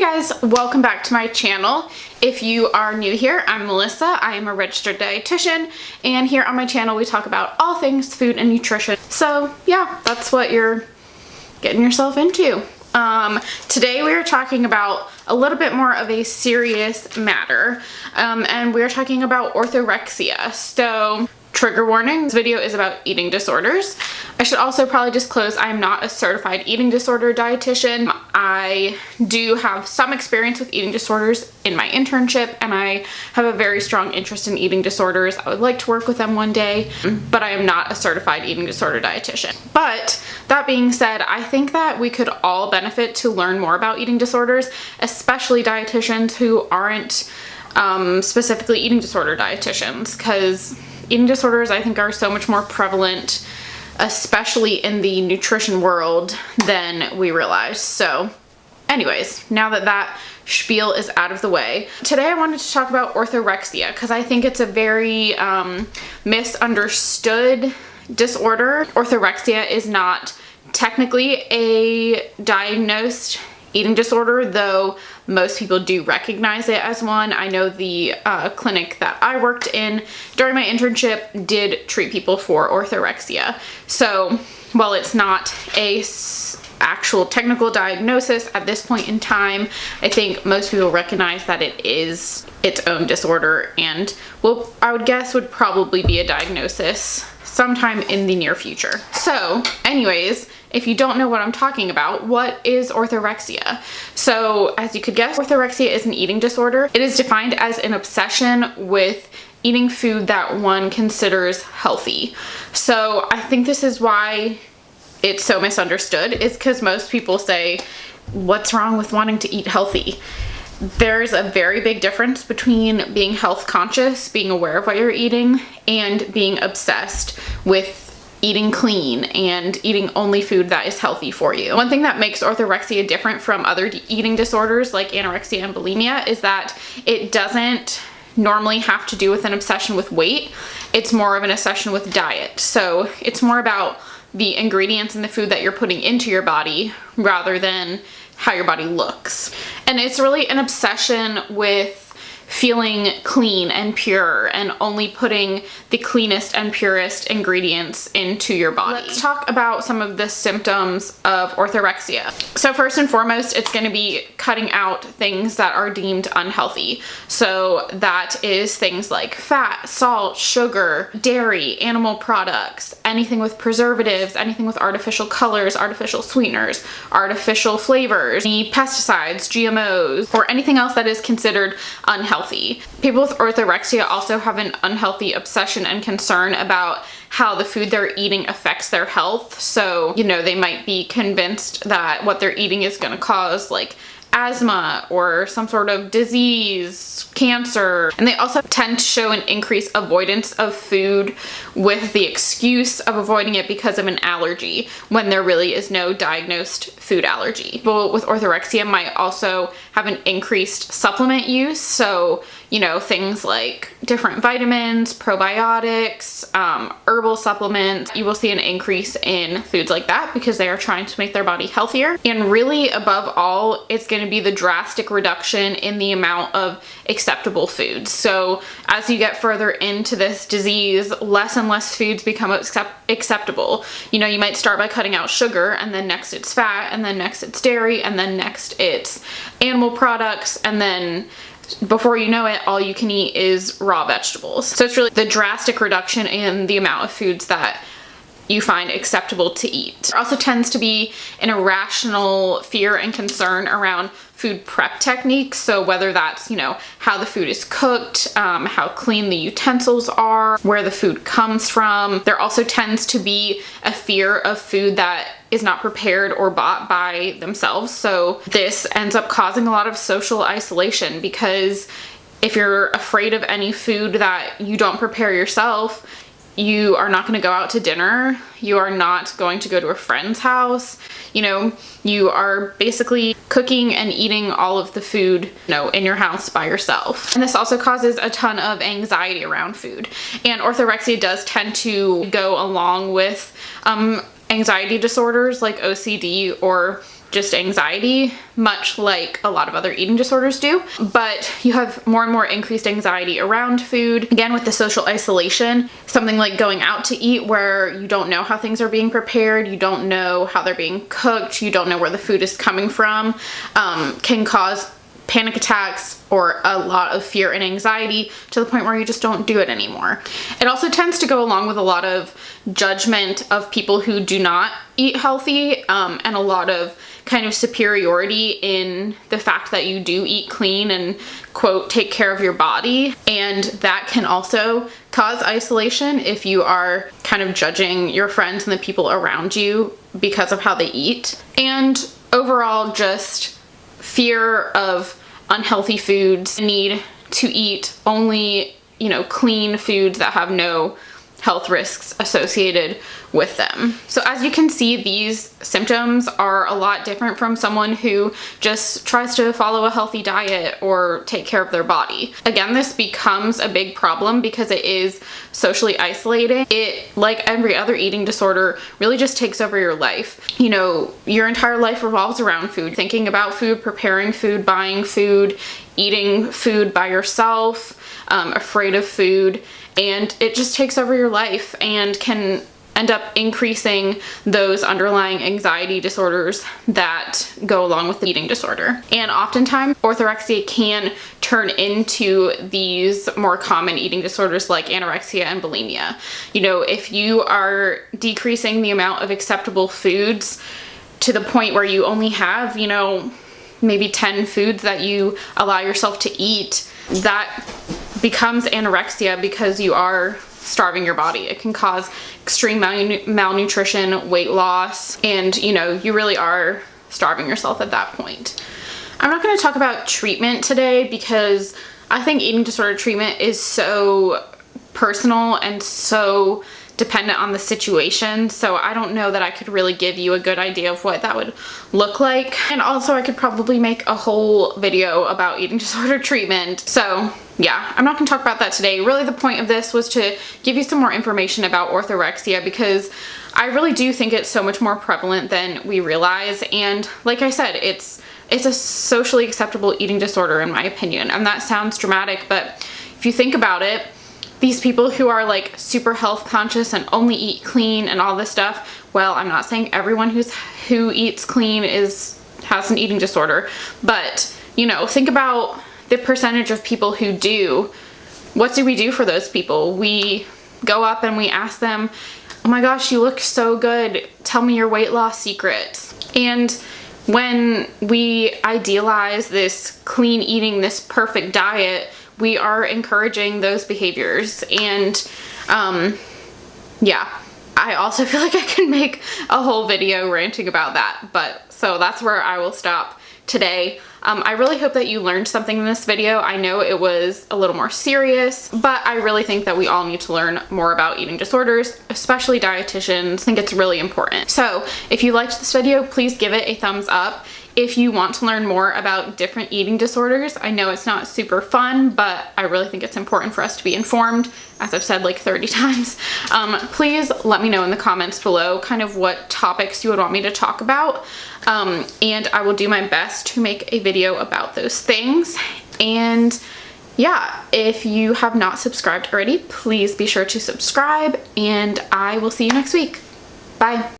Guys, welcome back to my channel. If you are new here, I'm Melissa. I am a registered dietitian, and here on my channel we talk about all things food and nutrition. So yeah, that's what you're getting yourself into. Today we are talking about a little bit more of a serious matter, and we're talking about orthorexia. So trigger warning, this video is about eating disorders. I should also probably disclose I'm not a certified eating disorder dietitian. I do have some experience with eating disorders in my internship, and I have a very strong interest in eating disorders. I would like to work with them one day, but I am not a certified eating disorder dietitian. But that being said, I think that we could all benefit to learn more about eating disorders, especially dietitians who aren't specifically eating disorder dietitians, because eating disorders, I think, are so much more prevalent, especially in the nutrition world, than we realize. So anyways, now that that spiel is out of the way, today I wanted to talk about orthorexia because I think it's a very misunderstood disorder. Orthorexia is not technically a diagnosed eating disorder, though most people do recognize it as one. I know the clinic that I worked in during my internship did treat people for orthorexia. So while it's not a actual technical diagnosis at this point in time, I think most people recognize that it is its own disorder, and well, I would guess would probably be a diagnosis sometime in the near future. So anyways, if you don't know what I'm talking about, what is orthorexia? So as you could guess, orthorexia is an eating disorder. It is defined as an obsession with eating food that one considers healthy. So I think this is why it's so misunderstood, is because most people say, what's wrong with wanting to eat healthy? There's a very big difference between being health conscious, being aware of what you're eating, and being obsessed with eating clean and eating only food that is healthy for you. One thing that makes orthorexia different from other eating disorders like anorexia and bulimia is that it doesn't normally have to do with an obsession with weight. It's more of an obsession with diet. So it's more about the ingredients in the food that you're putting into your body rather than how your body looks. And it's really an obsession with feeling clean and pure and only putting the cleanest and purest ingredients into your body. Let's talk about some of the symptoms of orthorexia. So first and foremost, it's going to be cutting out things that are deemed unhealthy. So that is things like fat, salt, sugar, dairy, animal products, anything with preservatives, anything with artificial colors, artificial sweeteners, artificial flavors, any pesticides, GMOs, or anything else that is considered unhealthy. People with orthorexia also have an unhealthy obsession and concern about how the food they're eating affects their health. So, you know, they might be convinced that what they're eating is going to cause like asthma or some sort of disease, cancer. And they also tend to show an increased avoidance of food with the excuse of avoiding it because of an allergy, when there really is no diagnosed food allergy. People with orthorexia might also have an increased supplement use. So, you know, things like different vitamins, probiotics, herbal supplements. You will see an increase in foods like that because they are trying to make their body healthier. And really, above all, it's going to be the drastic reduction in the amount of acceptable foods. So as you get further into this disease, less and less foods become acceptable. You know, you might start by cutting out sugar, and then next it's fat, and then next it's dairy, and then next it's animal products, and then before you know it, all you can eat is raw vegetables. So it's really the drastic reduction in the amount of foods that you find acceptable to eat. There also tends to be an irrational fear and concern around food prep techniques. So whether that's, you know, how the food is cooked, how clean the utensils are, where the food comes from. There also tends to be a fear of food that is not prepared or bought by themselves. So this ends up causing a lot of social isolation, because if you're afraid of any food that you don't prepare yourself, you are not going to go out to dinner. You are not going to go to a friend's house. You know, you are basically cooking and eating all of the food, you know, in your house by yourself. And this also causes a ton of anxiety around food. And orthorexia does tend to go along with anxiety disorders like OCD or just anxiety, much like a lot of other eating disorders do. But you have more and more increased anxiety around food. Again, with the social isolation, something like going out to eat where you don't know how things are being prepared, you don't know how they're being cooked, you don't know where the food is coming from, can cause panic attacks or a lot of fear and anxiety to the point where you just don't do it anymore. It also tends to go along with a lot of judgment of people who do not eat healthy, and a lot of kind of superiority in the fact that you do eat clean and, quote, take care of your body. And that can also cause isolation if you are kind of judging your friends and the people around you because of how they eat. And overall, just fear of unhealthy foods, need to eat only, clean foods that have no health risks associated with them. So as you can see, these symptoms are a lot different from someone who just tries to follow a healthy diet or take care of their body. Again, this becomes a big problem because it is socially isolating. It, like every other eating disorder, really just takes over your life. Your entire life revolves around food, thinking about food, preparing food, buying food, eating food by yourself, afraid of food, and it just takes over your life and can end up increasing those underlying anxiety disorders that go along with the eating disorder. And oftentimes, orthorexia can turn into these more common eating disorders like anorexia and bulimia. If you are decreasing the amount of acceptable foods to the point where you only have, maybe 10 foods that you allow yourself to eat, that becomes anorexia because you are starving your body. It can cause extreme malnutrition, weight loss, and you really are starving yourself at that point. I'm not going to talk about treatment today because I think eating disorder treatment is so personal and so dependent on the situation, so I don't know that I could really give you a good idea of what that would look like. And also, I could probably make a whole video about eating disorder treatment. So yeah, I'm not going to talk about that today. Really, the point of this was to give you some more information about orthorexia because I really do think it's so much more prevalent than we realize. And like I said, it's a socially acceptable eating disorder in my opinion. And that sounds dramatic, but if you think about it, these people who are like super health conscious and only eat clean and all this stuff, well, I'm not saying everyone who eats clean has an eating disorder, but think about the percentage of people who do. What do we do for those people? We go up and we ask them, oh my gosh, you look so good, tell me your weight loss secrets. And when we idealize this clean eating, this perfect diet, we are encouraging those behaviors. And yeah, I also feel like I can make a whole video ranting about that, but so that's where I will stop today. I really hope that you learned something in this video. I know it was a little more serious, but I really think that we all need to learn more about eating disorders, especially dietitians. I think it's really important. So if you liked this video, please give it a thumbs up. If you want to learn more about different eating disorders, I know it's not super fun, but I really think it's important for us to be informed, as I've said like 30 times. Please let me know in the comments below kind of what topics you would want me to talk about, and I will do my best to make a video about those things. And yeah, if you have not subscribed already, please be sure to subscribe, and I will see you next week. Bye.